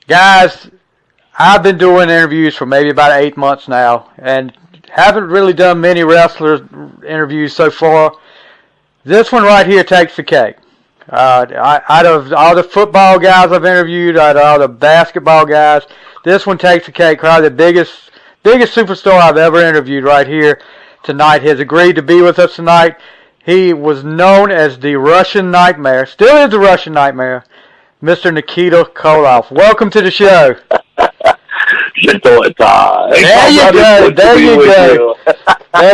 Guys, I've been doing interviews for maybe about 8 months now, and haven't really done many wrestler interviews so far. This one right here takes the cake. Out of all the football guys I've interviewed, out of all the basketball guys, this one takes the cake. Probably the biggest superstar I've ever interviewed right here tonight has agreed to be with us tonight. He was known as the Russian Nightmare, still is the Russian Nightmare, Mr. Nikita Koloff. Welcome to the show. There you go. There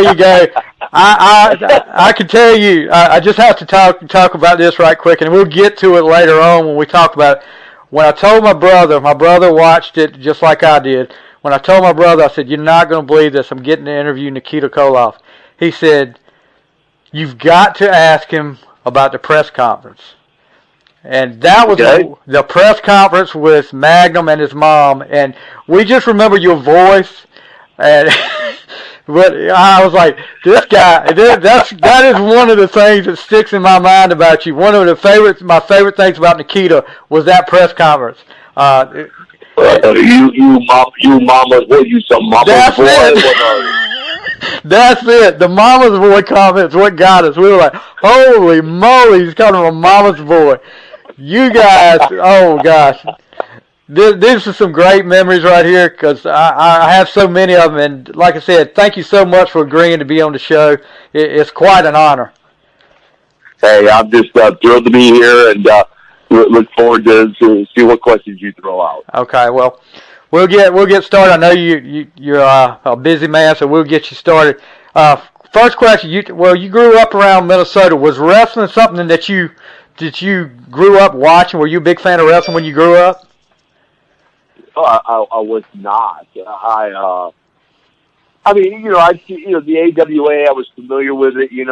you go. I can tell you. I just have to talk about this right quick, and we'll get to it later on when we talk about it. When I told my brother watched it just like I did. When I told my brother, I said, "You're not going to believe this. I'm getting to interview Nikita Koloff." He said, "You've got to ask him about the press conference." And that was the press conference with Magnum and his mom, and we just remember your voice, and but I was like, this guy, that is one of the things that sticks in my mind about you. One of my favorite things about Nikita was that press conference. You mama, what you some mama's boy? That's it. The mama's boy comments what got us. We were like, holy moly, he's calling him a mama's boy. You guys, oh gosh, these are some great memories right here because I have so many of them. And like I said, thank you so much for agreeing to be on the show. It's quite an honor. Hey, I'm just thrilled to be here and look forward to see what questions you throw out. Okay, well, we'll get started. I know you're a busy man, so we'll get you started. First question: you grew up around Minnesota. Was wrestling something that you grew up watching? Were you a big fan of wrestling when you grew up? I was not. I mean, the AWA. I was familiar with it. You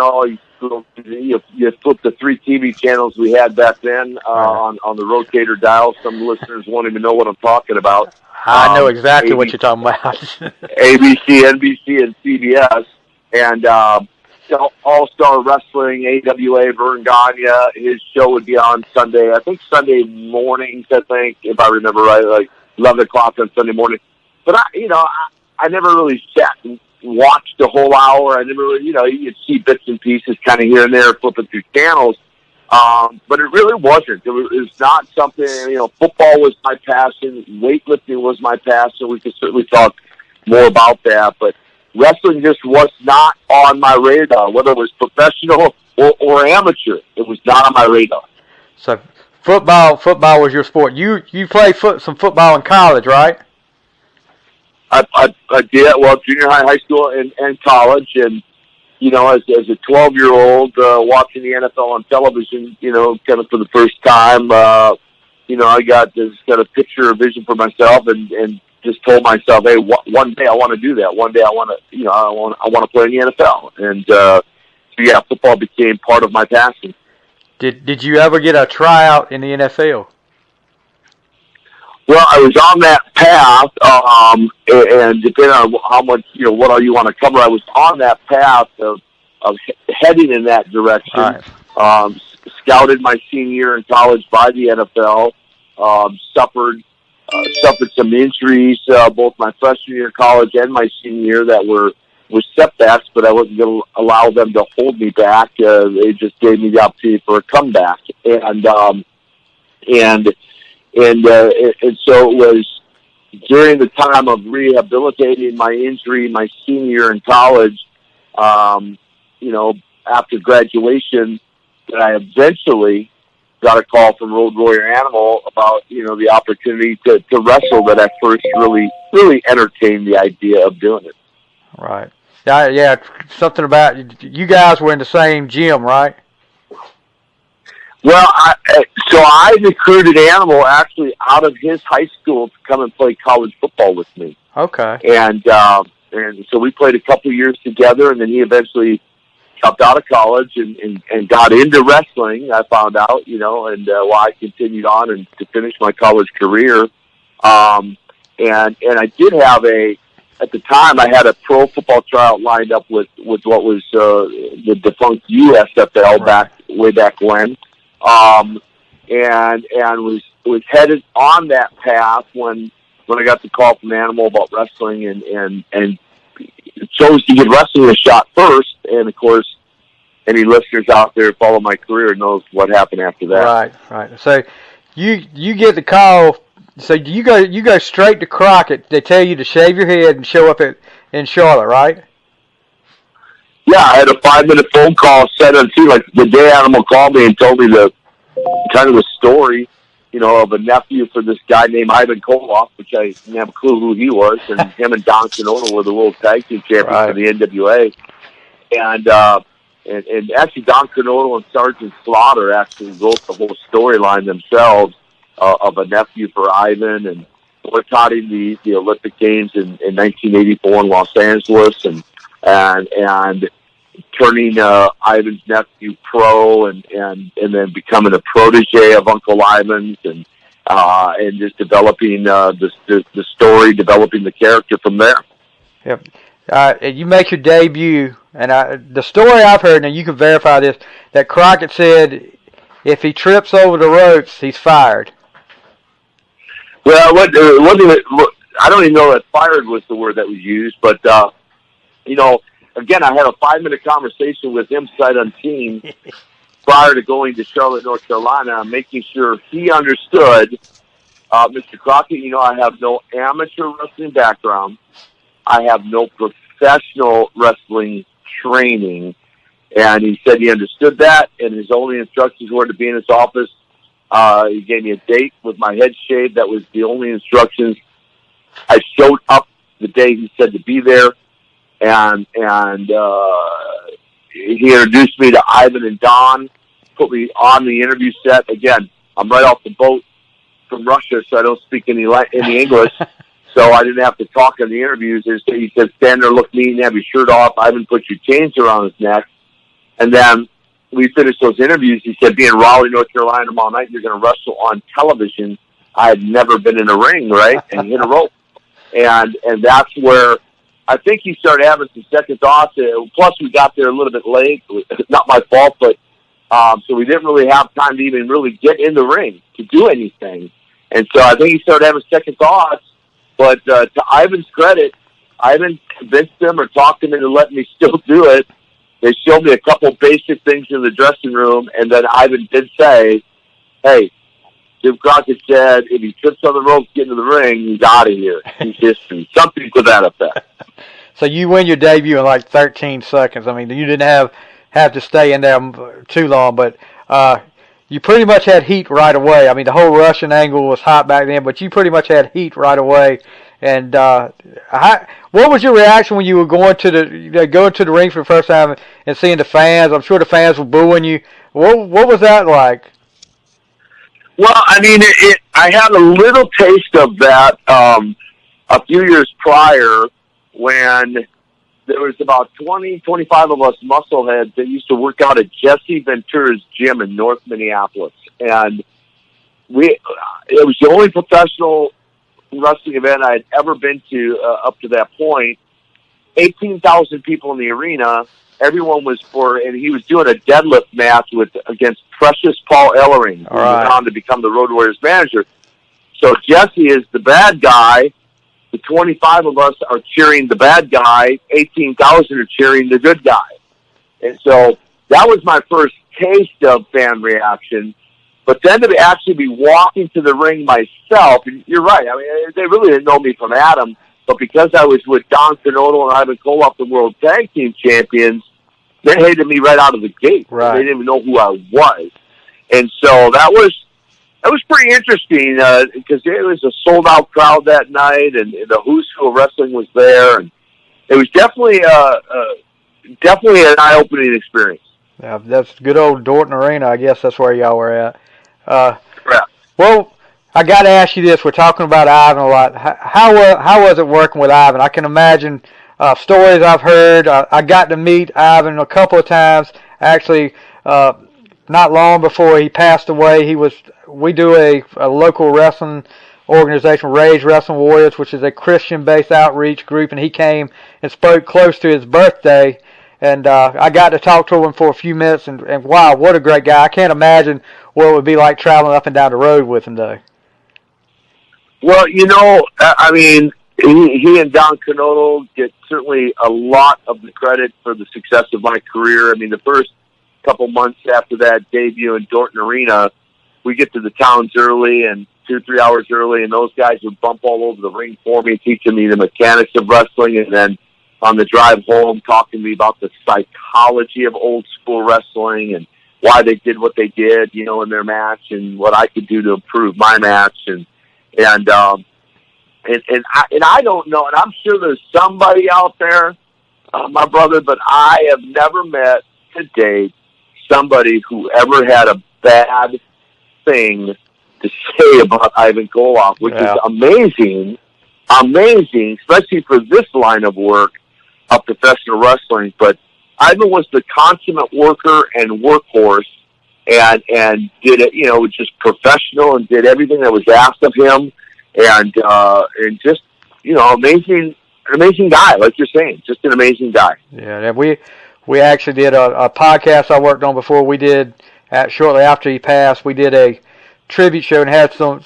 flip the 3 TV channels we had back then on the rotator dial. Some listeners won't even know what I'm talking about. I know exactly what you're talking about. ABC, NBC, and CBS, and All-Star Wrestling, AWA, Vern Gagne. His show would be on Sunday. I think Sunday mornings. If I remember right, like 11 o'clock on Sunday morning. But I never really sat and watched the whole hour. I never really, you'd see bits and pieces kind of here and there flipping through channels. But it really wasn't. It was not something, football was my passion. Weightlifting was my passion. We could certainly talk more about that. But wrestling just was not on my radar, whether it was professional or amateur. It was not on my radar. So football was your sport. You played some football in college, right? I did. Well, junior high, high school, and college. And, as a 12-year-old watching the NFL on television, kind of for the first time, I got a picture, a vision for myself and just told myself, hey, one day I want to do that. One day I want to, I want to play in the NFL. And, so yeah, football became part of my passion. Did you ever get a tryout in the NFL? Well, I was on that path, and depending on how much, what all you want to cover, I was on that path of heading in that direction. Right. Scouted my senior year in college by the NFL, suffered some injuries, both my freshman year in college and my senior year that were setbacks, but I wasn't going to allow them to hold me back. They just gave me the opportunity for a comeback. And so it was during the time of rehabilitating my injury my senior year in college, after graduation, that I eventually got a call from Road Warrior Animal about, the opportunity to wrestle, that I first really entertained the idea of doing it. Right. Yeah, something about, you guys were in the same gym, right? Well, I recruited Animal actually out of his high school to come and play college football with me. Okay. And so we played a couple years together, and then he eventually dropped out of college and got into wrestling, I found out, and while I continued on and to finish my college career. And I did have at the time, I had a pro football tryout lined up with what was the defunct USFL way back when. And was was headed on that path when I got the call from Animal about wrestling and chose to give wrestling a shot first. And of course, any listeners out there who follow my career knows what happened after that. Right. So you get the call. So you go straight to Crockett. They tell you to shave your head and show up in Charlotte, right? Yeah, I had a 5-minute phone call set on too. Like the day Animal called me and told me the kind of the story, of a nephew for this guy named Ivan Koloff, which I didn't have a clue who he was, and him and Don Canona were the world tag team champions for the NWA. And actually Don Canona and Sergeant Slaughter actually wrote the whole storyline themselves of a nephew for Ivan, and boycotting the Olympic Games in 1984 in Los Angeles, and turning Ivan's nephew pro, and then becoming a protege of Uncle Ivan's, and just developing the story, developing the character from there. Yep. You make your debut, and the story I've heard, and you can verify this, that Crockett said if he trips over the ropes, he's fired. Well, I don't even know that fired was the word that was used, but again, I had a 5-minute conversation with him sight unseen prior to going to Charlotte, North Carolina, making sure he understood, Mr. Crockett, I have no amateur wrestling background. I have no professional wrestling training. And he said he understood that, and his only instructions were to be in his office. He gave me a date with my head shaved. That was the only instructions. I showed up the day he said to be there. And he introduced me to Ivan and Don, put me on the interview set. Again, I'm right off the boat from Russia, so I don't speak any English, so I didn't have to talk in the interviews. He said, stand there, look neat, and have your shirt off. Ivan put your chains around his neck. And then we finished those interviews. He said, be in Raleigh, North Carolina tomorrow night. You're going to wrestle on television. I had never been in a ring, right, and hit a rope. And that's where I think he started having some second thoughts. Plus, we got there a little bit late. It's not my fault, but so we didn't really have time to even really get in the ring to do anything. And so I think he started having second thoughts. But to Ivan's credit, Ivan convinced him or talked him into letting me still do it. They showed me a couple basic things in the dressing room, and then Ivan did say, hey, Jim Crockett said if he trips on the ropes, get into the ring, he's out of here. He's history. Something to that effect. So you win your debut in like 13 seconds. I mean, you didn't have to stay in there too long, but you pretty much had heat right away. I mean, the whole Russian angle was hot back then, but you pretty much had heat right away. And what was your reaction when you were going to the ring for the first time and seeing the fans? I'm sure the fans were booing you. What was that like? Well, I mean, I had a little taste of that a few years prior when there was about 20, 25 of us muscleheads that used to work out at Jesse Ventura's gym in North Minneapolis. And it was the only professional wrestling event I had ever been to up to that point. 18,000 people in the arena. Everyone was and he was doing a deadlift match against Precious Paul Ellering, who went on to become the Road Warriors manager. So Jesse is the bad guy. The 25 of us are cheering the bad guy. 18,000 are cheering the good guy. And so that was my first taste of fan reaction. But then to actually be walking to the ring myself, and you're right, I mean, they really didn't know me from Adam, but because I was with Don Canolo and Ivan Koloff, the World Tag Team Champions, they hated me right out of the gate. Right. They didn't even know who I was. And so that was pretty interesting because it was a sold-out crowd that night, and the who's who of wrestling was there, and it was definitely an eye-opening experience. Yeah, that's good old Dorton Arena. I guess that's where y'all were at. Correct. Well, I got to ask you this. We're talking about Ivan a lot. How was it working with Ivan? I can imagine stories I've heard. I got to meet Ivan a couple of times. Actually, not long before he passed away, we do a local wrestling organization, Rage Wrestling Warriors, which is a Christian-based outreach group, and he came and spoke close to his birthday. And I got to talk to him for a few minutes, and wow, what a great guy. I can't imagine what it would be like traveling up and down the road with him, though. Well, I mean, he and Don Canolo get certainly a lot of the credit for the success of my career. I mean, the first couple months after that debut in Dorton Arena, we get to the towns early and 2-3 hours early, and those guys would bump all over the ring for me, teaching me the mechanics of wrestling, and then on the drive home, talking to me about the psychology of old school wrestling and why they did what they did, in their match, and what I could do to improve my match, and I don't know, and I'm sure there's somebody out there, my brother, but I have never met to date somebody who ever had a bad thing to say about Ivan Koloff, which is amazing, especially for this line of work of professional wrestling. But Ivan was the consummate worker and workhorse, and did it, was just professional and did everything that was asked of him, and just, an amazing guy, like you're saying, just an amazing guy. Yeah, we actually did a podcast I worked on before. We did shortly after he passed. We did a tribute show and had some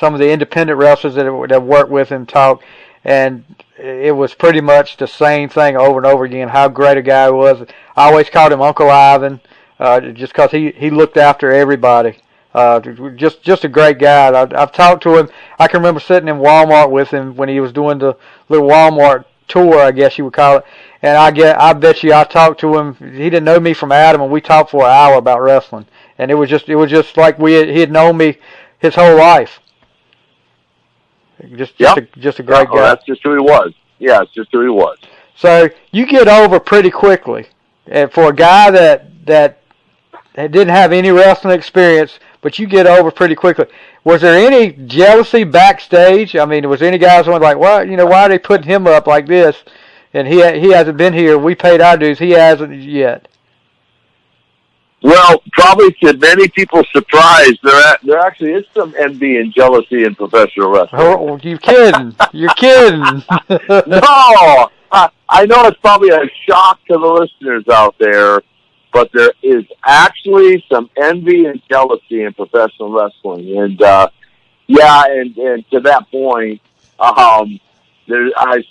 of the independent wrestlers that worked with him talk, and it was pretty much the same thing over and over again. How great a guy he was. I always called him Uncle Ivan, just because he looked after everybody. Just a great guy. I've talked to him. I can remember sitting in Walmart with him when he was doing the little Walmart tour, I guess you would call it. And I bet you I talked to him. He didn't know me from Adam, and we talked for an hour about wrestling. And it was just like he had known me his whole life. Just a great guy. That's just who he was. Yeah, it's just who he was. So you get over pretty quickly, and for a guy that didn't have any wrestling experience, but you get over pretty quickly. Was there any jealousy backstage? I mean, was there any guys who were like, well, why are they putting him up like this? And he hasn't been here. We paid our dues. He hasn't yet. Well, probably to many people's surprise, there actually is some envy and jealousy in professional wrestling. Oh, you kidding? You're kidding. No, I know it's probably a shock to the listeners out there, but there is actually some envy and jealousy in professional wrestling, and and to that point, I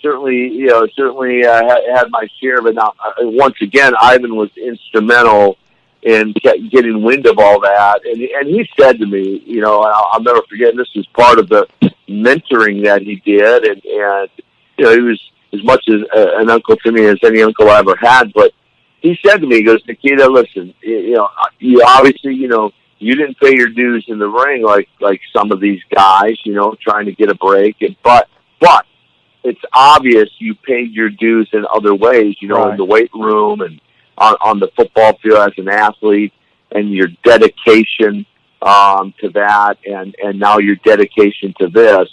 certainly had my share of it. Now, once again, Ivan was instrumental in getting wind of all that, and he said to me, I'll never forget. This was part of the mentoring that he did, and he was as much as an uncle to me as any uncle I ever had. But he said to me, he goes, Nikita, listen, you obviously, you didn't pay your dues in the ring like some of these guys, trying to get a break, but it's obvious you paid your dues in other ways, right. In the weight room and on the football field as an athlete, and your dedication to that, and now your dedication to this.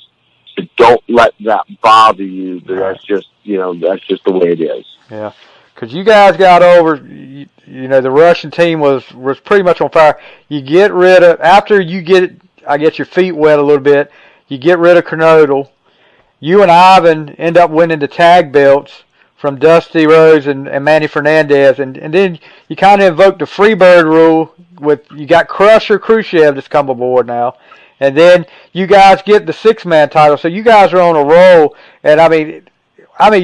So don't let that bother you. That's just the way it is. Yeah, because you guys got over. The Russian team was pretty much on fire. You get rid of after you get, I guess, your feet wet a little bit. You get rid of Kernodle. You and Ivan end up winning the tag belts from Dusty Rhodes and Manny Fernandez, and then you kind of invoked the Freebird rule with, you got Crusher Khrushchev that's come aboard now, and then you guys get the 6-man title, so you guys are on a roll, and I mean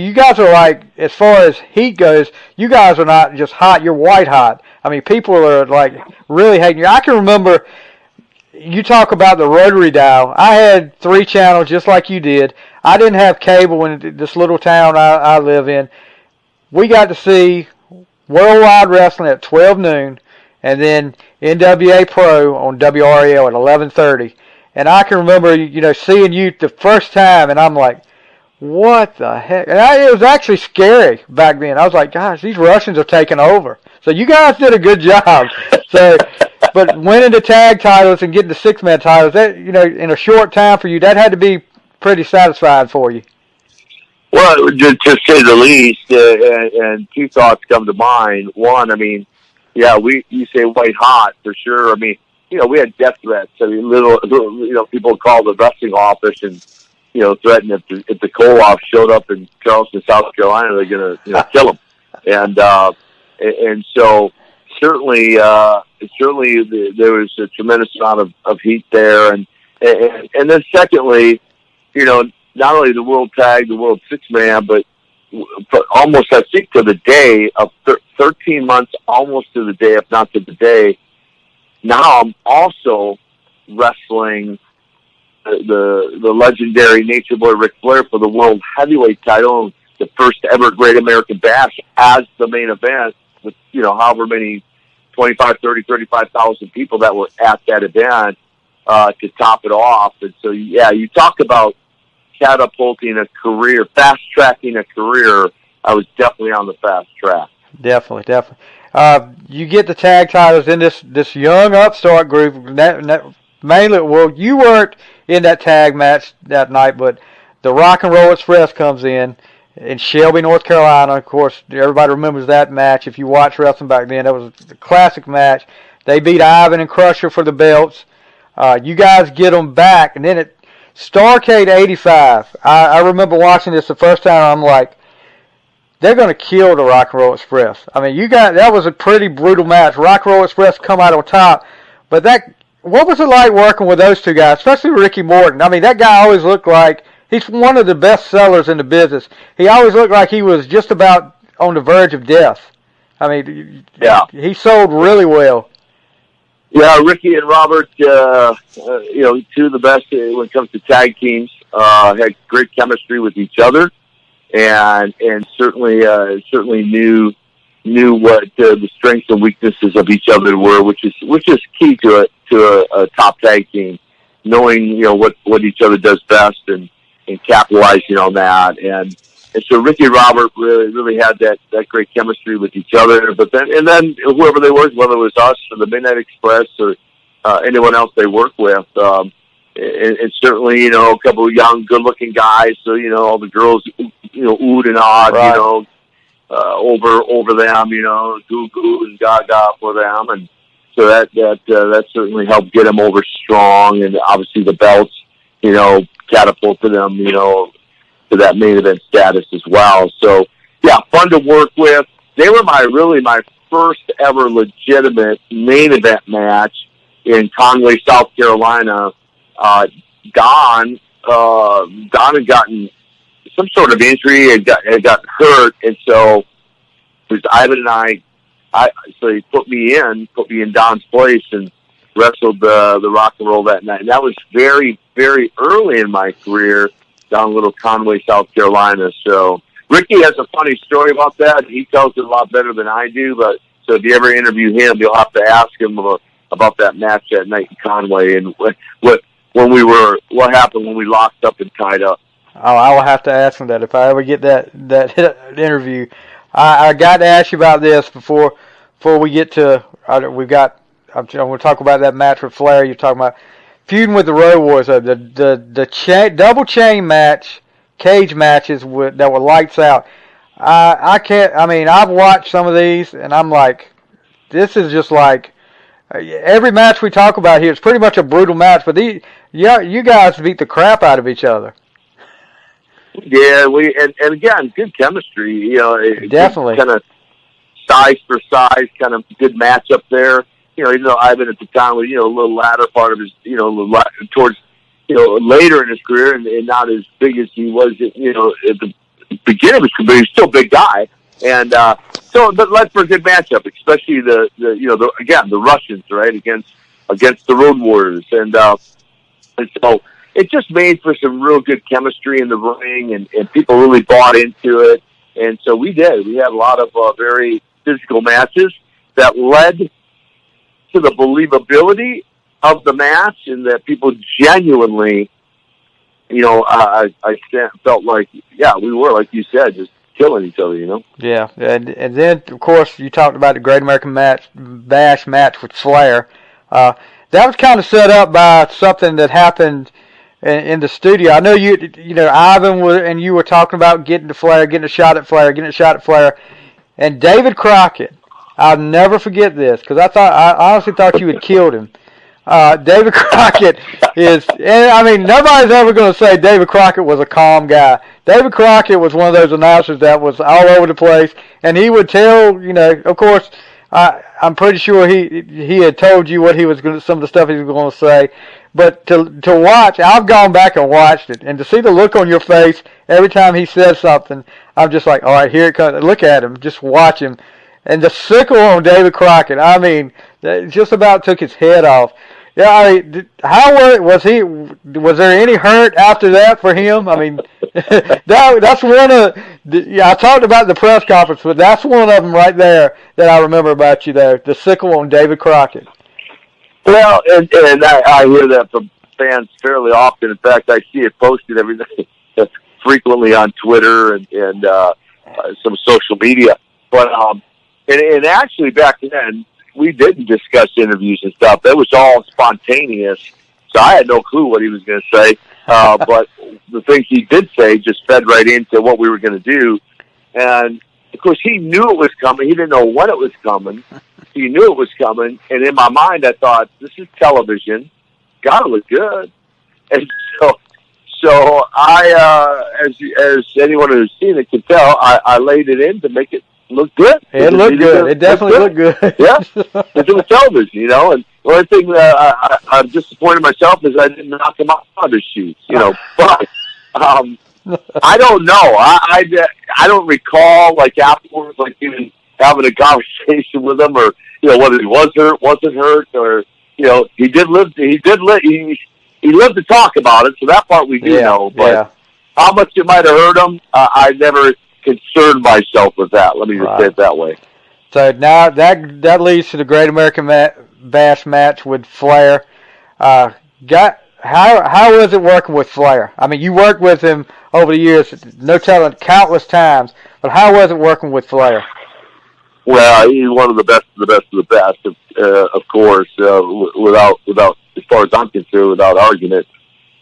you guys are like, as far as heat goes, you guys are not just hot, you're white hot. I mean, people are like really hating you. I can remember, you talk about the rotary dial. I had 3 channels just like you did. I didn't have cable in this little town I live in. We got to see Worldwide Wrestling at 12 noon, and then NWA Pro on WRL at 11:30. And I can remember, seeing you the first time, and I'm like, what the heck? And it was actually scary back then. I was like, gosh, these Russians are taking over. So you guys did a good job. But winning the tag titles and getting the 6-man titles, that, in a short time for you, that had to be pretty satisfying for you. Well, to say the least, and 2 thoughts come to mind. One, I mean, you say white hot for sure. I mean, we had death threats. I mean, little people called the wrestling office and threatened if the Koloff showed up in Charleston, South Carolina, they're gonna kill him. And so certainly there was a tremendous amount of heat there, and then secondly, not only the World Tag, the World Six-Man, but almost, I think, to the day of 13 months, almost to the day, if not to the day. Now I'm also wrestling the legendary Nature Boy Ric Flair for the World Heavyweight title, the first ever Great American Bash as the main event with, however many, 25, 30, 35,000 people that were at that event to top it off. And so, yeah, you talk about catapulting a career, fast-tracking a career. I was definitely on the fast track. Definitely. You get the tag titles in this young upstart group. Mainly, well, you weren't in that tag match that night, but the Rock and Roll Express comes in Shelby, North Carolina. Of course, everybody remembers that match. If you watched wrestling back then, that was a classic match. They beat Ivan and Crusher for the belts. You guys get them back, and then at Starrcade 85, I remember watching this the first time. I'm like, they're going to kill the Rock and Roll Express. I mean, that was a pretty brutal match. Rock and Roll Express come out on top, but what was it like working with those two guys, especially Ricky Morton? I mean, that guy always looked like he's one of the best sellers in the business. He always looked like he was just about on the verge of death. I mean, yeah, he sold really well. Yeah, Ricky and Robert, two of the best when it comes to tag teams. Had great chemistry with each other, and certainly knew what the strengths and weaknesses of each other were, which is key to a top tag team, knowing what each other does best and capitalizing on that. And so Ricky and Robert really had that great chemistry with each other. But then whoever they were, whether it was us or the Midnight Express or anyone else they worked with, and certainly a couple of young, good-looking guys. So all the girls oohed and awed, right. Over them, goo goo and gaga for them, and so that certainly helped get them over strong, and obviously the belts, catapulted them, to that main event status as well. So yeah, fun to work with. They were my first ever legitimate main event match in Conway, South Carolina. Don had gotten some sort of injury and got hurt, and so it was Ivan and so he put me in Don's place and wrestled the Rock and Roll that night. And that was very, very early in my career down in little Conway, South Carolina. So Ricky has a funny story about that. He tells it a lot better than I do, but so if you ever interview him, you'll have to ask him about that match that night in Conway and what happened when we locked up and tied up. Oh, I will have to ask him that if I ever get that interview. I got to ask you about this before we get to I'm going to talk about that match with Flair. You're talking about feuding with the Road Warriors. The double chain match, cage matches that were lights out. I've watched some of these and I'm like, this is just like every match we talk about here. It's pretty much a brutal match, but you guys beat the crap out of each other. Yeah, and again, good chemistry. Definitely kind of size for size, kind of good matchup there. Even though Ivan at the time was a little latter part of his towards later in his career and not as big as he was at the beginning of his career, but he's still a big guy. And but led for a good matchup, especially the Russians, right, against the Road Warriors, and so it just made for some real good chemistry in the ring, and people really bought into it. And so we did. We had a lot of very physical matches that led to the believability of the match, and that people genuinely, I felt like, yeah, we were, like you said, just killing each other, Yeah, and then, of course, you talked about the Great American Bash match with Flair. That was kind of set up by something that happened in the studio. I know Ivan and you were talking about getting a shot at Flair, and David Crockett. I'll never forget this because I honestly thought you had killed him. David Crockett nobody's ever going to say David Crockett was a calm guy. David Crockett was one of those announcers that was all over the place, and he would tell, of course, I'm pretty sure he had told you what he was going, some of the stuff he was going to say. But to watch, I've gone back and watched it, and to see the look on your face every time he says something, I'm just like, all right, here it comes. Look at him, just watch him, and the sickle on David Crockett. I mean, that just about took his head off. Yeah, I mean, how was he? Was there any hurt after that for him? I mean, that's one of. Yeah, I talked about the press conference, but that's one of them right there that I remember about you there. The sickle on David Crockett. Well, and I hear that from fans fairly often. In fact, I see it posted every day, frequently on Twitter and some social media. But and actually back then we didn't discuss interviews and stuff. That was all spontaneous. So I had no clue what he was going to say. But the things he did say just fed right into what we were going to do. And of course, he knew it was coming. He didn't know when it was coming. He knew it was coming. And in my mind, I thought, this is television. Got to look good. And so I, as anyone who's seen it can tell, I laid it in to make it look good. It looked good. It definitely looked good. Yeah, because it was television, you know. And the only thing that I'm disappointed in myself is I didn't knock him out of his shoes, you know. But I don't know. I don't recall, like, afterwards, like, even having a conversation with him, or, you know, whether he was hurt, wasn't hurt, or, you know, he lived to talk about it, so that part we do know. But how much it might have hurt him, I never concerned myself with that. Let me just say it that way. So now that leads to the Great American Bash match with Flair. How was it working with Flair? I mean, you worked with him over the years, no telling, countless times. But how was it working with Flair? Well, he's one of the best of the best of the best, of course, without, as far as I'm concerned, without argument.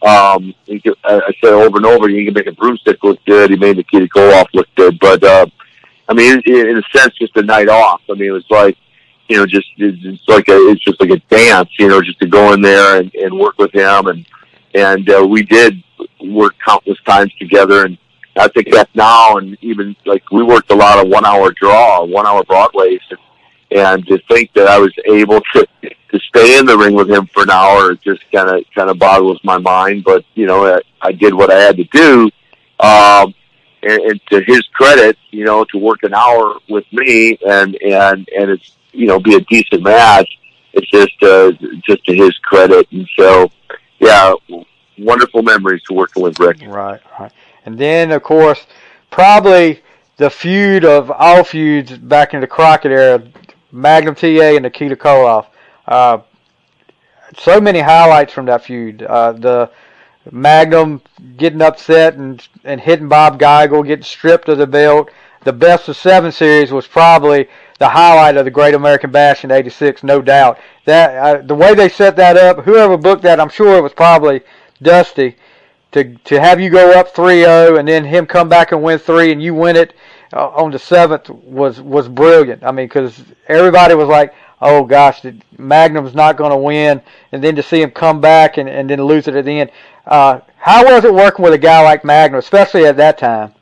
I say over and over, he can make a broomstick look good. He made Nikita Koloff look good. But, I mean, in a sense, just a night off. I mean, it was like, you know, it's just like a dance, you know, just to go in there and work with him. And we did work countless times together. And I think that now, and even, like, we worked a lot of 1 hour Broadways. And to think that I was able to stay in the ring with him for an hour, it just kind of boggles my mind. But, you know, I did what I had to do. And to his credit, you know, to work an hour with me and it's, you know, be a decent match, it's just to his credit. And so, yeah, wonderful memories to working with Rick. Right. And then, of course, probably the feud of all feuds back in the Crockett era, Magnum TA and Nikita Koloff. So many highlights from that feud. The Magnum getting upset and hitting Bob Geigel, getting stripped of the belt. The Best of 7 series was probably the highlight of the Great American Bash in '86, no doubt. That the way they set that up, whoever booked that, I'm sure it was probably Dusty, to have you go up 3-0 and then him come back and win 3 and you win it on the 7th was brilliant. I mean, because everybody was like, oh gosh, Magnum's not going to win, and then to see him come back and then lose it at the end. How was it working with a guy like Magnum, especially at that time?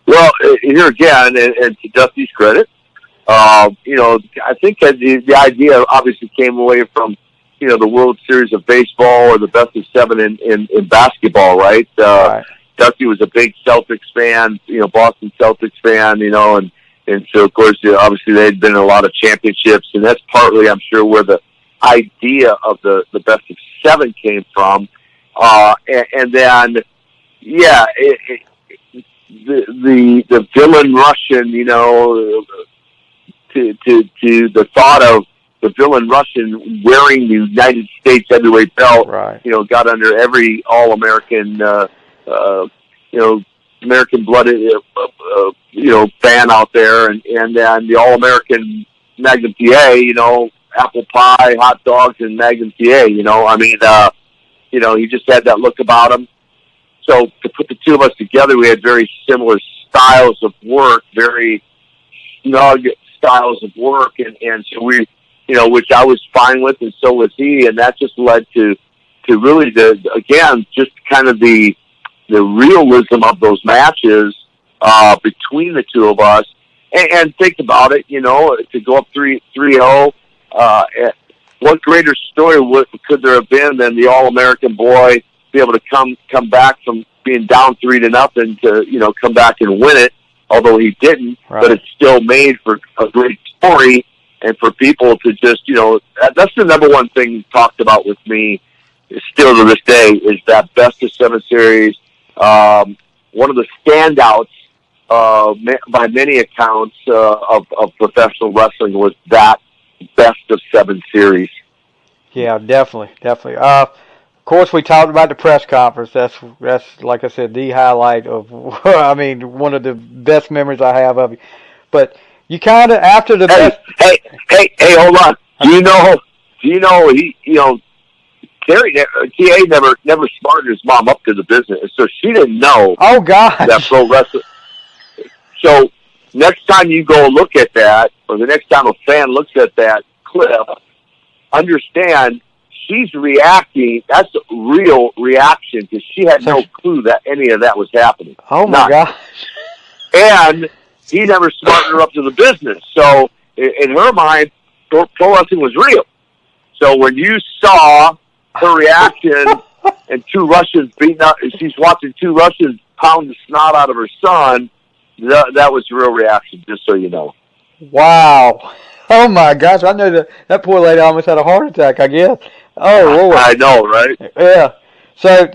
Well, here again, and to Dusty's credit, you know, I think that the idea obviously came away from, you know, the World Series of Baseball or the Best of 7 in basketball, right? Right. Dusty was a big Celtics fan, you know, Boston Celtics fan, you know, and so, of course, obviously they'd been in a lot of championships, and that's partly, I'm sure, where the idea of the Best of 7 came from. And then, yeah, the villain Russian, you know, to the thought of the villain Russian wearing the United States heavyweight belt, right, you know, got under every All-American, you know, American-blooded, you know, fan out there, and then the All-American Magnum TA, you know, apple pie, hot dogs, and Magnum TA, you know. I mean, you know, he just had that look about him. So to put the two of us together, we had very similar styles of work, very snug styles of work, and so we, you know, which I was fine with, and so was he, and that just led to really again, just kind of the realism of those matches between the two of us, And think about it, to go up 3-0. What greater story could there have been than the All-American boy be able to come back from being down 3-0 to come back and win it, although he didn't. Right. But it's still made for a great story, and for people to just that's the number one thing talked about with me still to this day is that best of 7 series. One of the standouts by many accounts of professional wrestling was that best of 7 series. Yeah, definitely. Of course, we talked about the press conference. That's like I said, the highlight of. I mean, one of the best memories I have of you. But you kind of after the hey, hold on. Do you know he Terry TA never smarted his mom up to the business, so she didn't know. Oh God, that pro wrestling. So next time you go look at that, or the next time a fan looks at that clip, understand she's reacting. That's a real reaction because she had no clue that any of that was happening. Oh my gosh! And he never smartened her up to the business. So in her mind, pro wrestling was real. So when you saw her reaction and 2 Russians beating up, she's watching 2 Russians pound the snot out of her son. That was the real reaction, just so you know. Wow. Oh, my gosh. I know that poor lady almost had a heart attack, I guess. Oh, Lord. I know, right? Yeah. So,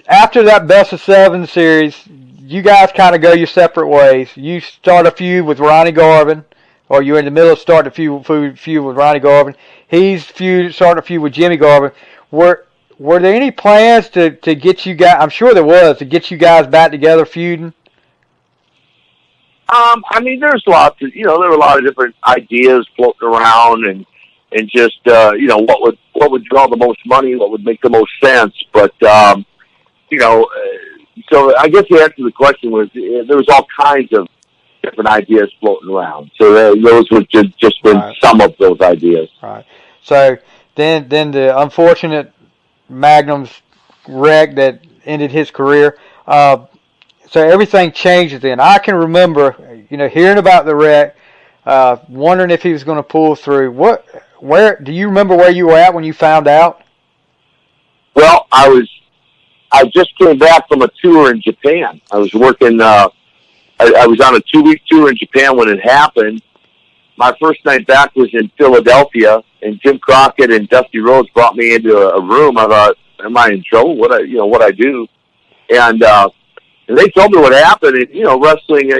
after that best of 7 series, you guys kind of go your separate ways. You start a feud with Ronnie Garvin, or you're in the middle of starting a feud with Ronnie Garvin. He's starting a feud with Jimmy Garvin. Were there any plans to get you guys, I'm sure there was, to get you guys back together feuding? I mean, there's lots of, there were a lot of different ideas floating around and just, what would draw the most money, what would make the most sense. But, so I guess the answer to the question was there was all kinds of different ideas floating around. So those would just been right. Some of those ideas. Right. So then the unfortunate Magnum's wreck that ended his career. So everything changes then. I can remember, hearing about the wreck, wondering if he was going to pull through. Where do you remember where you were at when you found out? Well, I just came back from a tour in Japan. I was working. I was on a 2-week tour in Japan when it happened. My first night back was in Philadelphia, and Jim Crockett and Dusty Rhodes brought me into a room. I thought, "Am I in trouble? What I do?" And they told me what happened. And, wrestling.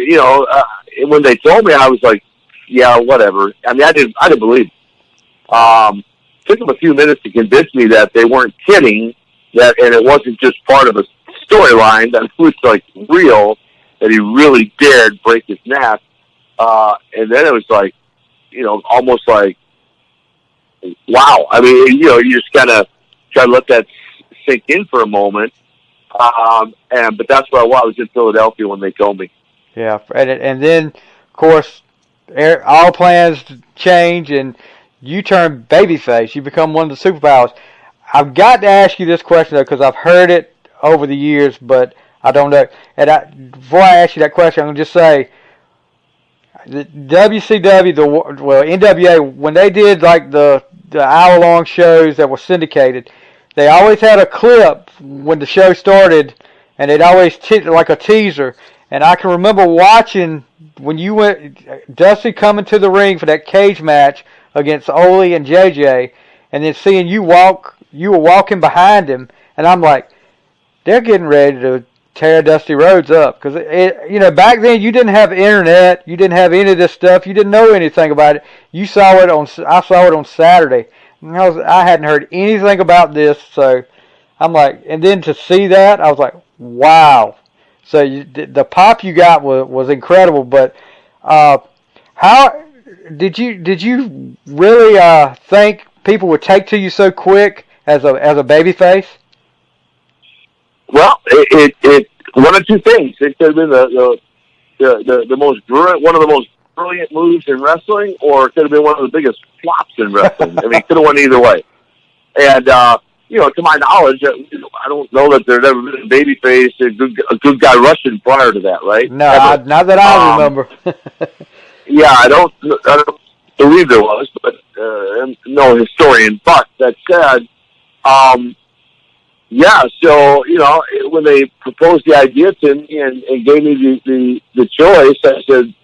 When they told me, I was like, "Yeah, whatever." I mean, I didn't believe it. Took them a few minutes to convince me that they weren't kidding. And it wasn't just part of a storyline. That it was like real. That he really did break his neck. And then it was like, almost like, wow. I mean, you just gotta try to let that sink in for a moment. But that's where I was in Philadelphia when they told me. Yeah, and then, of course, all plans change, and you turn babyface. You become one of the superpowers. I've got to ask you this question, though, because I've heard it over the years, but I don't know. And before I ask you that question, I'm going to just say, the WCW, NWA, when they did like the hour-long shows that were syndicated, they always had a clip when the show started, and they'd always like a teaser. And I can remember watching when you went, Dusty coming to the ring for that cage match against Ole and JJ, and then seeing you were walking behind him, and I'm like, they're getting ready to tear Dusty Rhodes up. Because, back then you didn't have internet, you didn't have any of this stuff, you didn't know anything about it. I saw it on Saturday. And I hadn't heard anything about this, so I'm like, and then to see that, I was like, wow. So the pop you got was incredible. But how did you really think people would take to you so quick as a babyface? Well, it one of two things. It could have been the most brilliant, one of the most brilliant moves in wrestling, or it could have been one of the biggest flops in wrestling. I mean, it could have went either way. And to my knowledge, I don't know that there'd ever been a babyface, a good guy Russian prior to that, right? No, not that I remember. yeah, I don't believe there was, but no historian. But that said, yeah. So when they proposed the idea to me and gave me the choice, I said,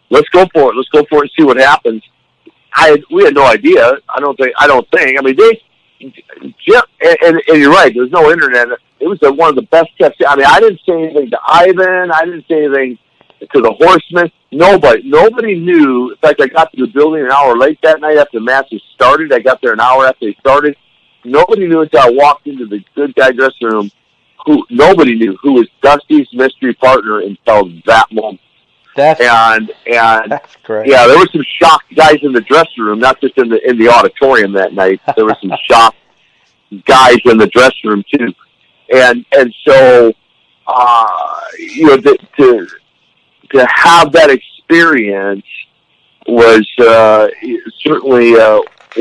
"Let's go for it. Let's go for it and see what happens." We had no idea. I don't think. I mean, Jim, and you're right. There's no internet. It was one of the best kept. I mean, I didn't say anything to Ivan. I didn't say anything to the Horsemen. Nobody knew. In fact, I got to the building an hour late that night after the matches started. I got there an hour after they started. Nobody knew until I walked into the good guy dressing room. Nobody knew who was Dusty's mystery partner until that moment. That's great. Yeah, there were some shocked guys in the dressing room, not just in the auditorium that night. There were some shocked guys in the dressing room too, and so to have that experience was certainly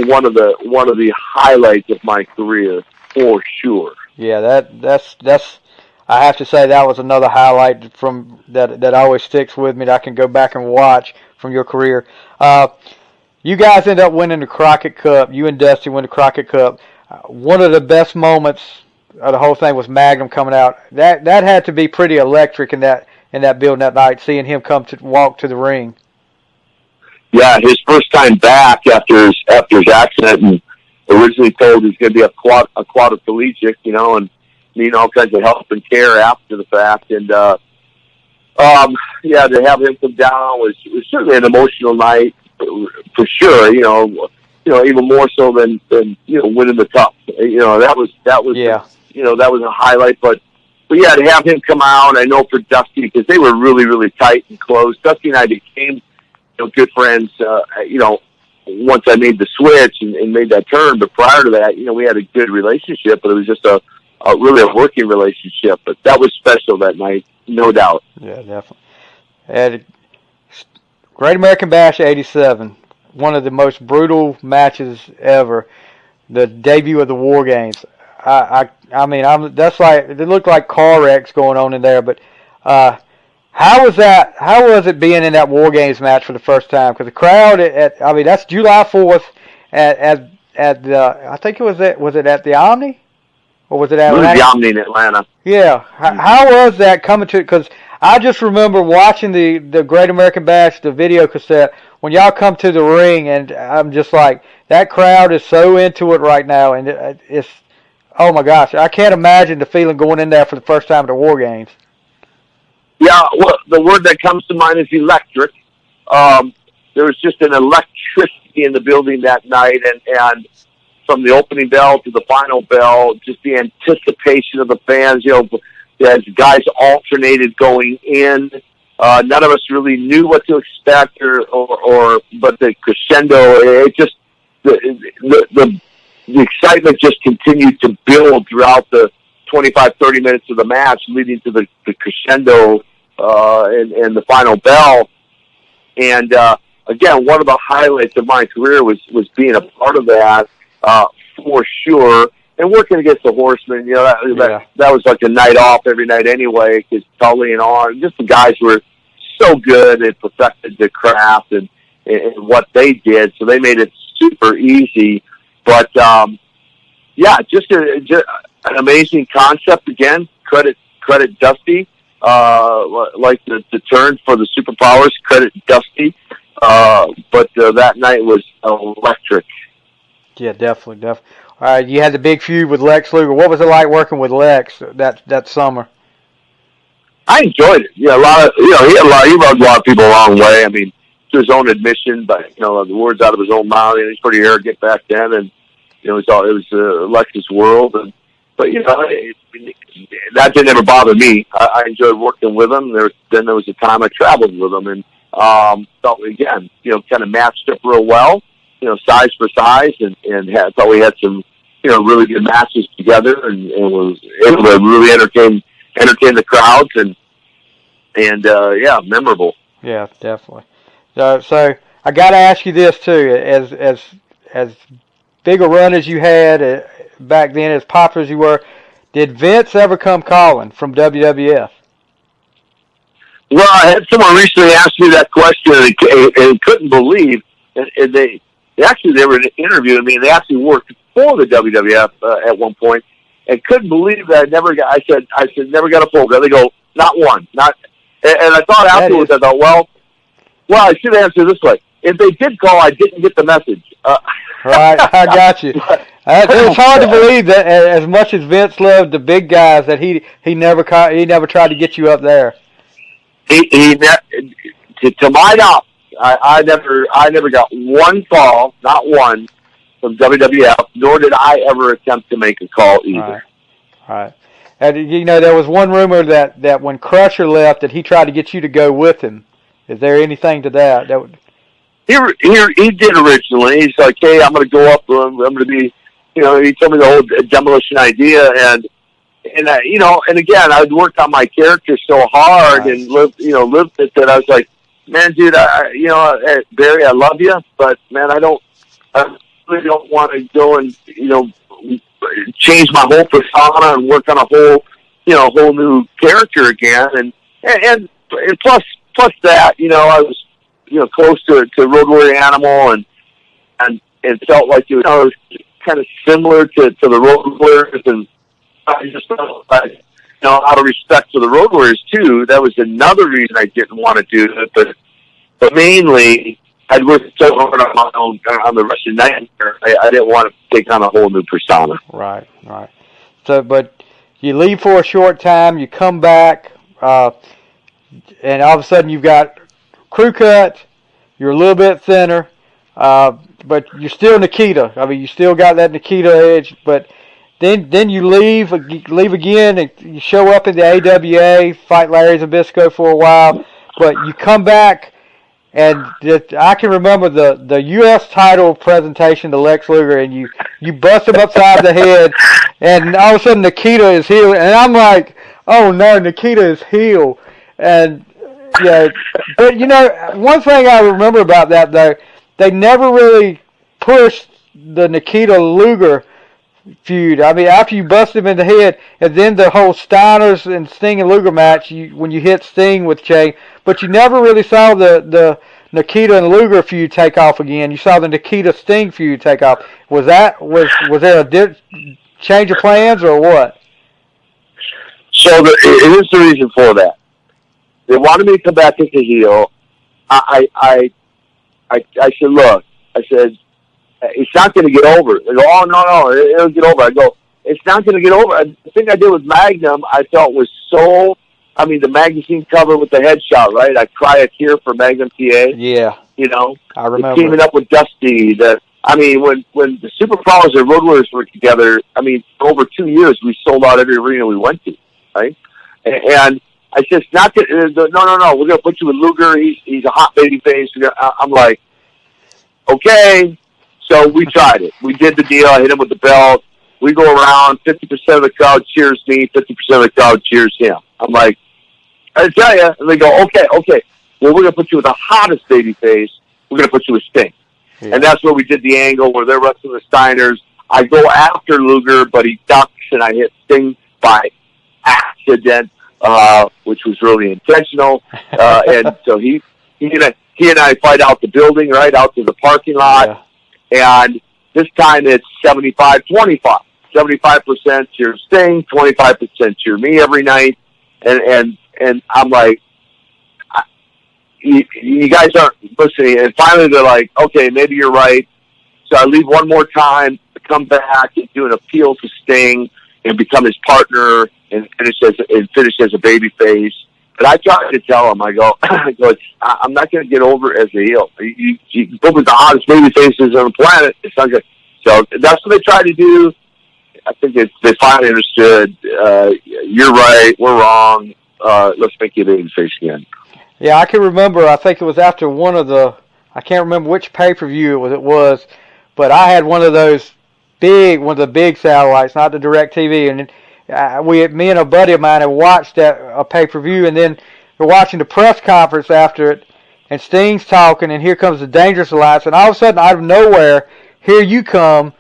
one of the highlights of my career for sure. Yeah, that's. I have to say that was another highlight from that always sticks with me that I can go back and watch from your career. You guys end up winning the Crockett Cup. You and Dusty win the Crockett Cup. One of the best moments of the whole thing was Magnum coming out. That had to be pretty electric in that building that night, seeing him walk to the ring. Yeah, his first time back after his accident, and originally told he was going to be a quadriplegic, and need all kinds of help and care after the fact. And to have him come down was certainly an emotional night for sure. Even more so than winning the cup. That was yeah. That was a highlight. But yeah, to have him come out, I know for Dusty, because they were really, really tight and close. Dusty and I became good friends. Once I made the switch and made that turn, but prior to that, we had a good relationship. But it was just really a working relationship. But that was special that night, no doubt. Yeah, definitely. And Great American Bash '87, one of the most brutal matches ever. The debut of the War Games. That's like, it looked like car wrecks going on in there. But how was that? How was it being in that War Games match for the first time? Because the crowd that's July 4th at the, I think it was it at the Omni? Or was it at Atlanta? It was the Omni in Atlanta. Yeah. How was that coming to? Because I just remember watching the Great American Bash, the video cassette, when y'all come to the ring, and I'm just like, that crowd is so into it right now, and it's, oh my gosh, I can't imagine the feeling going in there for the first time at the War Games. Yeah, well, the word that comes to mind is electric. There was just an electricity in the building that night, and from the opening bell to the final bell, just the anticipation of the fans, as guys alternated going in. None of us really knew what to expect, but the crescendo, it just, the excitement just continued to build throughout the 25, 30 minutes of the match, leading to the crescendo and the final bell. And again, one of the highlights of my career was being a part of that. For sure, and working against the Horsemen, that was like a night off every night anyway, because Tully and on, just the guys were so good and perfected the craft and what they did, so they made it super easy. But just an amazing concept. Again, credit Dusty, like the turn for the superpowers. Credit Dusty, but that night was electric. Yeah, definitely. You had the big feud with Lex Luger. What was it like working with Lex that summer? I enjoyed it. Yeah, he rubbed a lot of people the wrong way. I mean, to his own admission, but the words out of his own mouth. And he's pretty arrogant back then, and it was Lex's world. But that didn't ever bother me. I enjoyed working with him. Then there was a time I traveled with him, and thought again, kind of matched up real well. Size for size, and thought we had some, really good matches together, and was able to really entertain the crowds, and memorable. Yeah, definitely. So I got to ask you this too: as big a run as you had back then, as popular as you were, did Vince ever come calling from WWF? Well, I had someone recently ask me that question and couldn't believe, and they were interviewing me, and they actually worked for the WWF at one point, and couldn't believe that I said never got a phone call. They go, not one, not. And I thought afterwards, I thought, well, I should answer this way. If they did call, I didn't get the message. Right, I got you. It's hard to believe that as much as Vince loved the big guys, that he never tried to get you up there. To my knowledge, I never got one call, not one, from WWF, nor did I ever attempt to make a call either. Right. And there was one rumor that when Crusher left, that he tried to get you to go with him. Is there anything to that? He did originally. He's like, hey, I'm going to go up to him. I'm going to be, he told me the whole demolition idea, and again, I'd worked on my character so hard and lived it that I was like, man, dude, Barry, I love you, but man, I really don't want to go and change my whole persona and work on a whole new character again, and plus that, I was close to Road Warrior Animal and felt like it was kind of similar to the Road Warriors, and I just felt like, out of respect for the Road Warriors too, that was another reason I didn't want to do it. But mainly, I'd worked so hard on my own on the Russian Nightmare. I didn't want to take on a whole new persona. Right. So, but you leave for a short time, you come back, and all of a sudden you've got crew cut. You're a little bit thinner, but you're still Nikita. I mean, you still got that Nikita edge, but. Then you leave again, and you show up in the AWA, fight Larry Zbyszko for a while, but you come back, and I can remember the U.S. title presentation to Lex Luger, and you bust him upside the head, and all of a sudden Nikita is heel, and I'm like, oh no, Nikita is heel, and yeah, but one thing I remember about that though, they never really pushed the Nikita Luger feud. I mean, after you bust him in the head, and then the whole Steiners and Sting and Luger match, when you hit Sting with chain, but you never really saw the Nikita and Luger feud take off again. You saw the Nikita Sting feud take off. Was there a change of plans or what? So here's the reason for that. They wanted me to come back as a heel. I said, look, it's not going to get over. They go, oh, no, it'll get over. I go, it's not going to get over. The thing I did with Magnum, I felt was so, the magazine cover with the headshot, right? I Cry a Tear for Magnum TA. Yeah. I remember. Teaming up with Dusty. When the Super Powers and Road Warriors were together, for over 2 years, we sold out every arena we went to, right? And I said, no, we're going to put you with Luger. He's a hot baby face. I'm like, okay. So we tried it. We did the deal. I hit him with the belt. We go around. 50% of the crowd cheers me. 50% of the crowd cheers him. I'm like, I tell you. And they go, okay. Well, we're going to put you with the hottest baby face. We're going to put you with Sting. Yeah. And that's where we did the angle where they're wrestling the Steiners. I go after Luger, but he ducks, and I hit Sting by accident, which was really intentional. And so he and I fight out the building, right, out to the parking lot. Yeah. And this time it's 75-25. 75% cheer Sting, 25% cheer me every night. And I'm like, you guys aren't listening. And finally they're like, okay, maybe you're right. So I leave one more time, come back and do an appeal to Sting and become his partner and finish as a baby face. But I tried to tell him, I go, I'm not going to get over as a heel. You put with the hottest baby faces on the planet. It's not good. So that's what they tried to do. I think they finally understood. You're right. We're wrong. Let's make you a baby face again. Yeah, I can remember. I think it was after one of the. I can't remember which pay-per-view it was, but I had one of the big satellites, not the DirecTV, and me and a buddy of mine had watched a pay-per-view, and then we're watching the press conference after it, and Sting's talking, and here comes the Dangerous Alliance, and all of a sudden, out of nowhere, here you come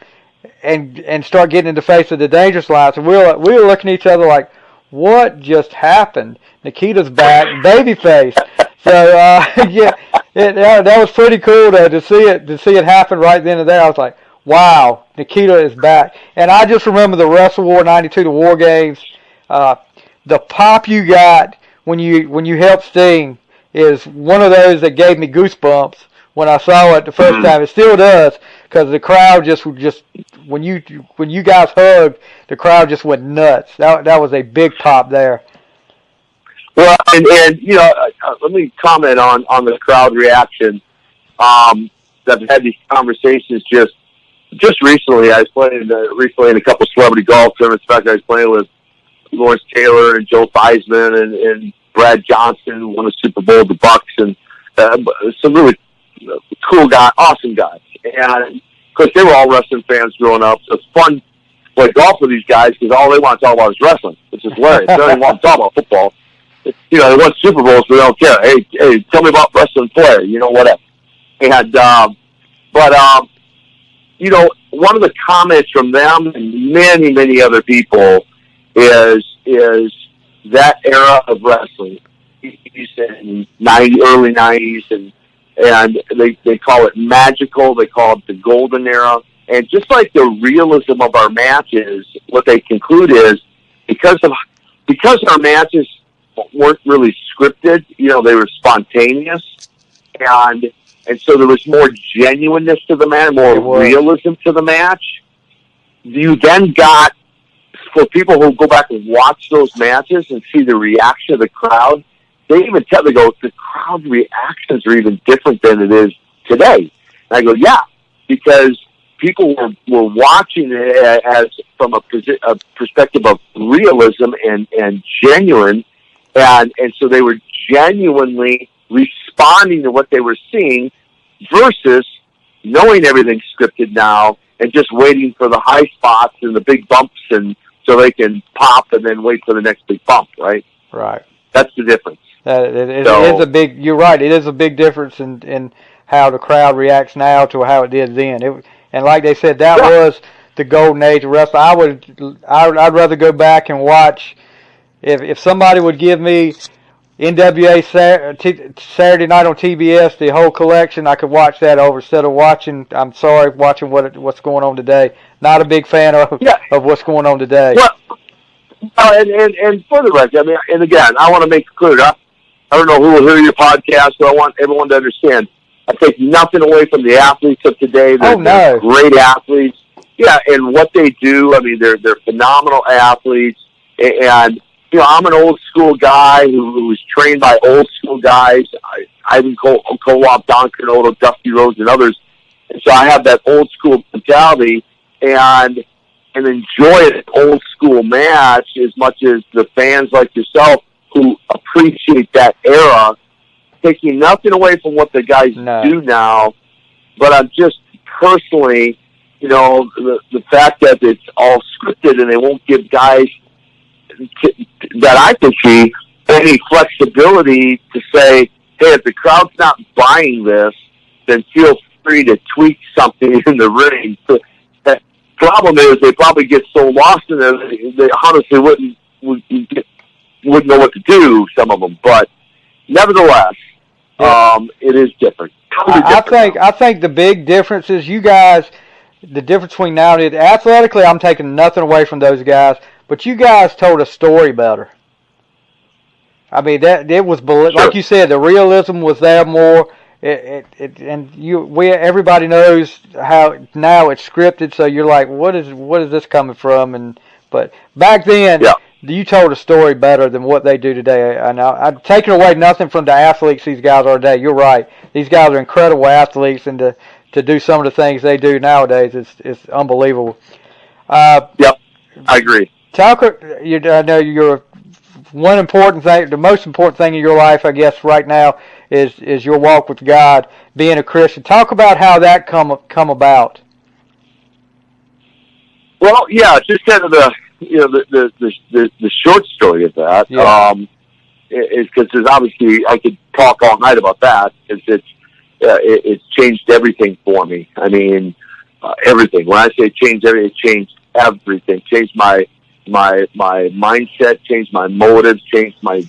and start getting in the face of the Dangerous Alliance, and we were looking at each other like, what just happened? Nikita's back, babyface. So yeah, that was pretty cool to see it happen right then and there. I was like, wow, Nikita is back. And I just remember the Wrestle War '92, the War Games. The pop you got when you helped Sting is one of those that gave me goosebumps when I saw it the first time. It still does, because the crowd just when you guys hugged, the crowd just went nuts. That was a big pop there. Well, and let me comment on the crowd reaction. I've had these conversations just recently. I was playing recently in a couple celebrity golf tournaments. In fact, I was playing with Lawrence Taylor and Joe Theismann and Brad Johnson, who won a Super Bowl with the Bucks, and some really cool guys, awesome guys. And of course, they were all wrestling fans growing up. So it's fun to play golf with these guys because all they want to talk about is wrestling, which is hilarious. They don't even want to talk about football. They won Super Bowls, but they don't care. Hey, tell me about wrestling player, whatever. And one of the comments from them and many, many other people is that era of wrestling. He's in early 90s, and they call it magical. They call it the golden era. And just like the realism of our matches, what they conclude is because our matches weren't really scripted, they were spontaneous, and so there was more genuineness to the match, more realism to the match. You then got, for people who go back and watch those matches and see the reaction of the crowd, they go, the crowd reactions are even different than it is today. And I go, yeah, because people were watching it as from a perspective of realism and genuine, and so they were genuinely responding to what they were seeing versus knowing everything's scripted now and just waiting for the high spots and the big bumps and so they can pop and then wait for the next big bump, right? Right. That's the difference. It is a big. You're right. It is a big difference in how the crowd reacts now to how it did then. And like they said, that was the golden age of wrestling. I'd rather go back and watch. If somebody would give me NWA Saturday night on TBS, the whole collection, I could watch that over instead of watching. I'm sorry, watching what's going on today. Not a big fan of what's going on today. Well, and for the record, I mean, and again, I want to make it clear. I don't know who will hear your podcast, but I want everyone to understand. I take nothing away from the athletes of today. They're great athletes. Yeah, and what they do, I mean, they're phenomenal athletes. And I'm an old school guy who was trained by old school guys, Ivan Koloff, Don Carnotto, Dusty Rhodes, and others. And so I have that old school mentality and enjoy an old school match as much as the fans like yourself who appreciate that era, taking nothing away from what the guys do now. But I'm just personally, the fact that it's all scripted and they won't give guys that I can see any flexibility to say, hey, if the crowd's not buying this, then feel free to tweak something in the ring. The problem is they probably get so lost in it, they honestly wouldn't know what to do, some of them. But nevertheless, it is different. Totally different. I think the big difference is you guys, the difference between now and athletically, I'm taking nothing away from those guys. But you guys told a story better. I mean, it was like you said, the realism was there more. Everybody knows how now it's scripted. So you're like, what is this coming from? But back then, you told a story better than what they do today. And I'm taking away nothing from the athletes these guys are today. You're right. These guys are incredible athletes, and to do some of the things they do nowadays is unbelievable. Yep, I agree. I know you're one important thing, the most important thing in your life, I guess, right now is your walk with God, being a Christian. Talk about how that come about. Well, yeah, just kind of the short story of that. Is because there's obviously I could talk all night about that. It's changed everything for me. I mean, everything. When I say changed everything, it changed everything. Changed my my mindset, changed my motives, changed my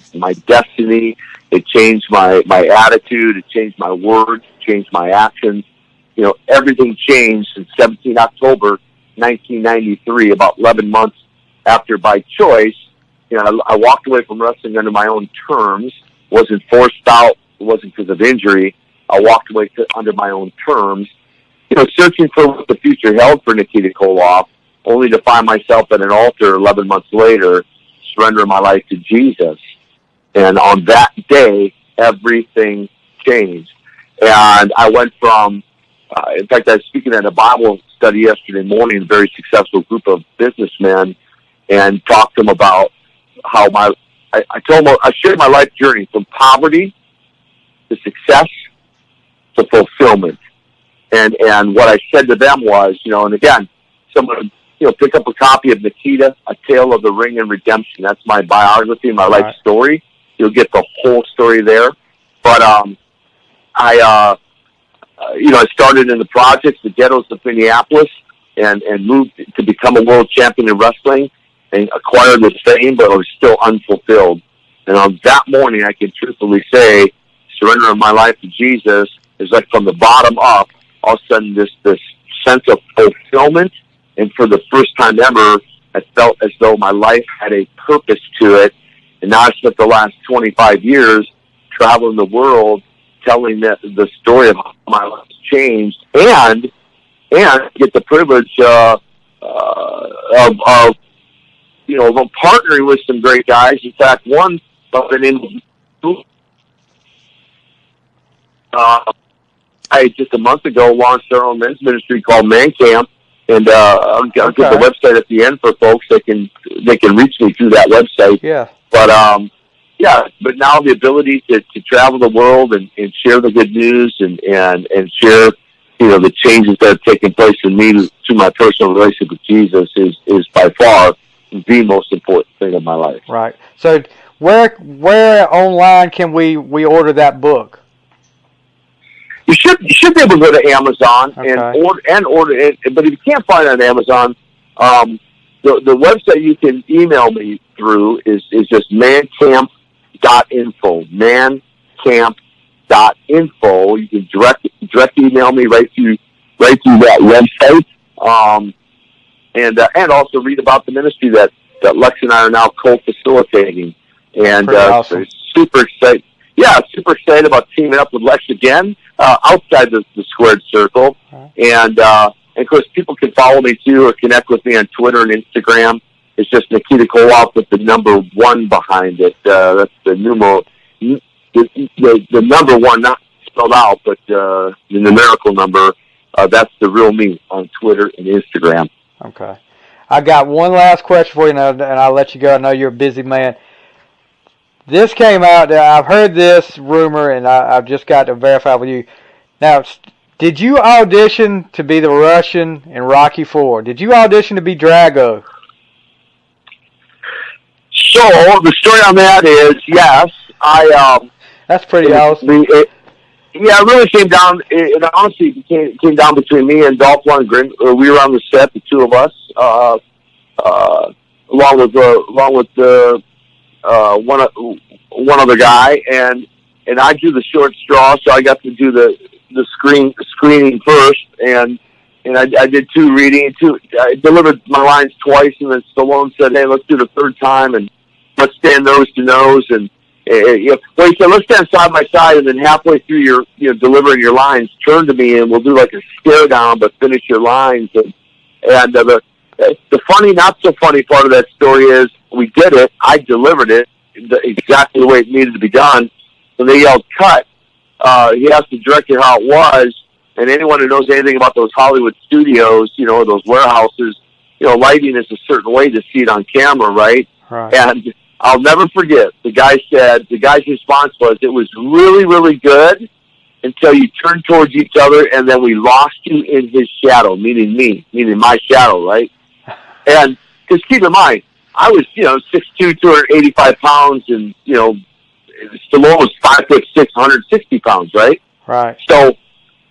destiny. It changed my attitude. It changed my words, changed my actions. You know, everything changed in 17 October 1993, about 11 months after, by choice, you know, I walked away from wrestling under my own terms. Wasn't forced out. It wasn't because of injury. I walked away under my own terms. You know, searching for what the future held for Nikita Koloff, only to find myself at an altar 11 months later, surrendering my life to Jesus. And on that day, everything changed. And I went from, in fact, I was speaking at a Bible study yesterday morning, a very successful group of businessmen, and talked to them about how I told them, I shared my life journey from poverty to success to fulfillment. And what I said to them was, you know, and again, someone, you know, pick up a copy of Nikita, A Tale of the Ring and Redemption. That's my biography, my life story. You'll get the whole story there. But I started in the projects, the ghettos of Minneapolis, and moved to become a world champion in wrestling and acquired the fame, but I was still unfulfilled. And on that morning, I can truthfully say, surrendering my life to Jesus is like from the bottom up, all of a sudden this sense of fulfillment. And for the first time ever, I felt as though my life had a purpose to it. And now I spent the last 25 years traveling the world, telling the story of how my life changed, and get the privilege of partnering with some great guys. In fact, one by the name of I just a month ago launched our own men's ministry called Man Camp, and I'll get the website at the end for folks. They can reach me through that website. Yeah. But but now the ability to travel the world and share the good news and share, you know, the changes that have taken place in me to my personal relationship with Jesus is by far the most important thing in my life. Right. So where online can we order that book? You should be able to go to Amazon and order it. But if you can't find it on Amazon, the website you can email me through is just mancamp.info. Mancamp.info. You can direct email me right through that website. And also read about the ministry that Lex and I are now co-facilitating. And awesome. super excited. Yeah, super excited about teaming up with Lex again outside the squared circle. And of course, people can follow me too or connect with me on Twitter and Instagram. It's just Nikita Koloff with the number 1 behind it. That's the numeral, the number 1, not spelled out, but the numerical number. That's the real me on Twitter and Instagram. Okay. I got one last question for you, and I'll let you go. I know you're a busy man. This came out, I've heard this rumor, and I've just got to verify with you. Now, did you audition to be the Russian in Rocky IV? Did you audition to be Drago? So, the story on that is, yes, that's pretty awesome. It really came down, it honestly came down between me and Dolph Lundgren. We were on the set, the two of us, along with one other guy, and I drew the short straw, so I got to do the screening first, and I did 2 readings. I delivered my lines twice, and then Stallone said, "Hey, let's do the third time, and let's stand nose to nose." And he said, "Let's stand side by side, and then halfway through your delivering your lines, turn to me, and we'll do like a stare down, but finish your lines." And the funny, not so funny part of that story is we did it. I delivered it exactly the way it needed to be done. When they yelled cut, he has to direct it how it was. And anyone who knows anything about those Hollywood studios, you know, those warehouses, you know, lighting is a certain way to see it on camera, right? Right. And I'll never forget, the guy's response was, "It was really, really good until you turned towards each other, and then we lost you in his shadow," meaning me, meaning my shadow, right? And because keep in mind, I was, 6'2", 285 pounds, and, Stallone was 5'6", 160 pounds, right? Right. So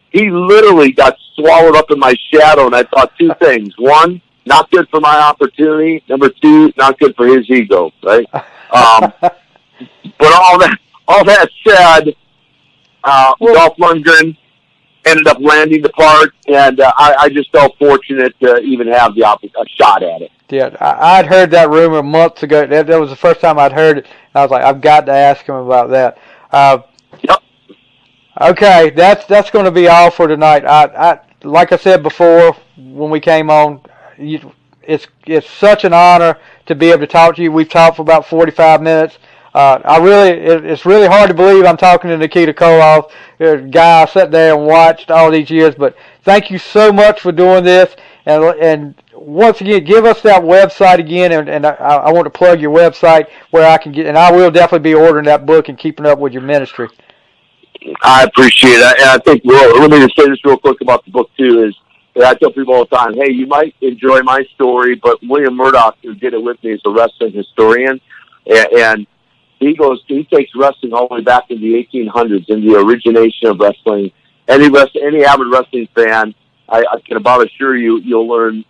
he literally got swallowed up in my shadow, and I thought 2 things. One, not good for my opportunity. Number 2, not good for his ego, right? But all that said, Dolph Lundgren ended up landing the part, and I just felt fortunate to even have a shot at it. Yeah, I'd heard that rumor months ago. That was the first time I'd heard it. I was like, I've got to ask him about that. Yep. Okay, that's going to be all for tonight. I like I said before when we came on, it's such an honor to be able to talk to you. We've talked for about 45 minutes. It's really hard to believe I'm talking to Nikita Koloff, a guy I sat there and watched all these years. But thank you so much for doing this. And once again, give us that website again. And I want to plug your website where I can get, and I will definitely be ordering that book and keeping up with your ministry. I appreciate it. And I think, let me just say this real quick about the book, too, is that I tell people all the time, hey, you might enjoy my story, but William Murdoch, who did it with me, is a wrestling historian. And he takes wrestling all the way back in the 1800s, in the origination of wrestling. Any avid wrestling fan, I can about assure you, you'll learn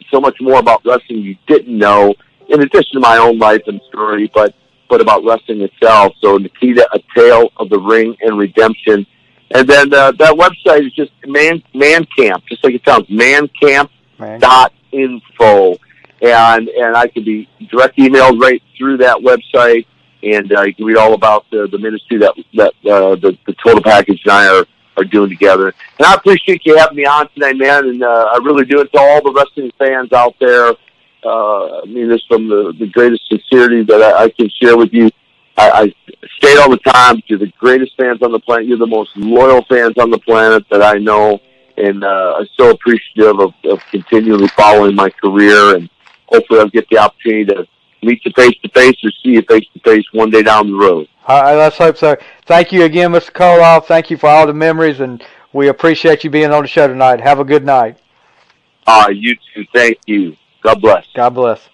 so much more about wrestling you didn't know, in addition to my own life and story, but about wrestling itself. So Nikita, A Tale of the Ring and Redemption. And then that website is just Man Camp, just like it sounds, mancamp.info. And I can be direct emailed right through that website, and you can read all about the ministry that the Total Package and I are doing together. And I appreciate you having me on tonight, man, and I really do it to all the wrestling fans out there. I mean this from the greatest sincerity that I can share with you. I state all the time, you're the greatest fans on the planet. You're the most loyal fans on the planet that I know, and I'm so appreciative of continually following my career, and hopefully I'll get the opportunity to meet you face-to-face or see you face-to-face one day down the road. Let's hope so. Thank you again, Mr. Koloff. Thank you for all the memories, and we appreciate you being on the show tonight. Have a good night. You too. Thank you. God bless. God bless.